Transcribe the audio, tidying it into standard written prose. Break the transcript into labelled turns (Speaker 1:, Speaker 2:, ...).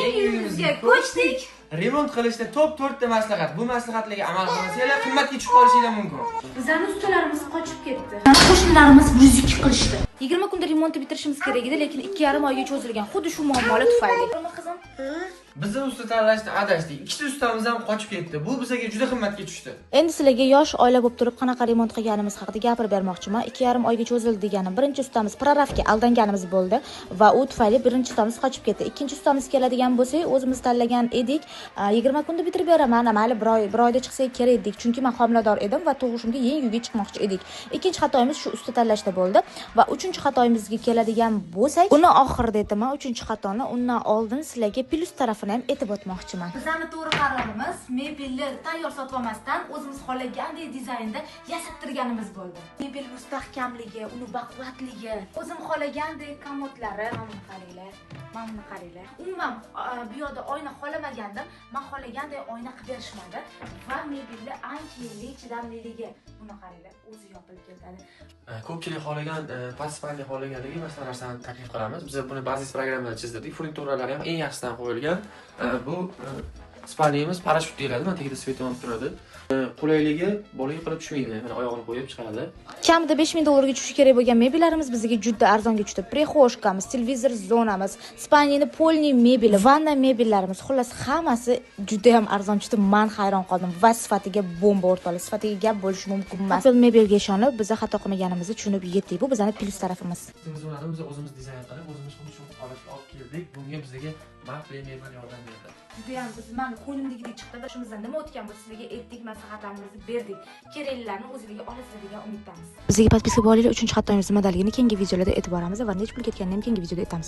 Speaker 1: yangi uyimizga ko'chdik.
Speaker 2: Remont qilishda top 4 ta maslahat. Bu maslahatlarga amal qilsanglar qimmatga tushib qolishinglar mumkin.
Speaker 1: Bizlarning ustalarimiz qochib ketdi. Qo'shnilarimiz muzika qilishdi. 20 kunda remontni bitirishimiz kerak edi, lekin 2,5 oyga cho'zilgan. Xuddi shu muammolar tufayli. Qizim,
Speaker 2: Bizni usta tanlashda adashdik. Ikkita ustamiz ham qochib ketdi. Bu bizga juda qimmatga tushdi.
Speaker 1: endi sizlarga yosh oila bo'lib turib qanaqa remont qilganimiz haqida gapirib bermoqchiman. 2,5 oyga cho'zildi deganim. Birinchi ustamiz prorabga aldanganimiz bo'ldi va u tufayli birinchi ustamiz qochib ketdi. Ikkinchi ustamiz keladigan bo'lsak, o'zimiz tanlagan edik. 20 kunda bitirib beraman, mayli bir oyda chiqsa kerak edik. Chunki men homilador edim va tug'ishimga yangi uyga chiqmoqchi edik. Ikkinchi xatoyimiz shu usta tanlashda bo'ldi va uchinchi xatoyimizga keladigan bo'lsak, uni oxirida aytaman. Uchinchi xatoni undan oldin sizlarga plus tarafini ham aytib o'tmoqchiman. Bizning to'g'ri qarorimiz mebelni tayyor sotib olmasdan o'zimiz xohlagandek dizaynda yasattirganimiz bo'ldi. Mebel mustahkamligi, uni baquvvatligi, o'zim xohlagandek komodlari, mana qaranglar. Mana qaranglar. Umuman bu yoqda oyna xohlamagandim, men xohlagandek oyna qilib berishmadi va mebelni ancha yillik chidamliligi. Buni qaranglar, o'zi yopilib ketadi.
Speaker 2: Ko'pchilik xohlagan, passpalli xohlaganligi boshqa narsani taklif qilamiz. Biz buni bazis programmada chizdirdik. Furnituralari ham eng yaxshisidan qo'yilgan. Bu spalnimiz parashyut deyiladi. Mana tagida svetom turadi. Qulayligi bolaga qilib tushmaydi. Mana oyog'ini qo'yib chiqadi. Kamida 5000 dollarga tushishi kerak bo'lgan mebellarimiz bizga juda arzonga tushdi. Prexoshkamiz, televizor zonamiz, spalnini polniy mebeli, vanna mebellarimiz, xullas hammasi juda ham arzon tushdi. Men hayron qoldim va sifatiga bomba o'rtoqli. Sifatiga gap bo'lishi mumkin emas. Apple mebelga ishonib, biz xato qilmaganimizni tushunib yetdik. Bu bizning plus tarafimiz. Biz o'zimiz dizayn qilib, o'zimiz xuddi shu holatga olib keldik. Bunga bizga Mapli mebel yordam berdi. Judayam biz mana qo'limdagidek chiqdi va shimizdan nima o'tgan bo'lsa sizlarga aytdik, maslahatlarimizni berdik. Keraklilarni o'zingizga olasizlar degan umiddamiz. Bizga podpiska bo'linglar. 3-xatoyimiz nimaligini keyingi videolarda aytib boramiz va nech pul ketganini ham keyingi videoda aytamiz.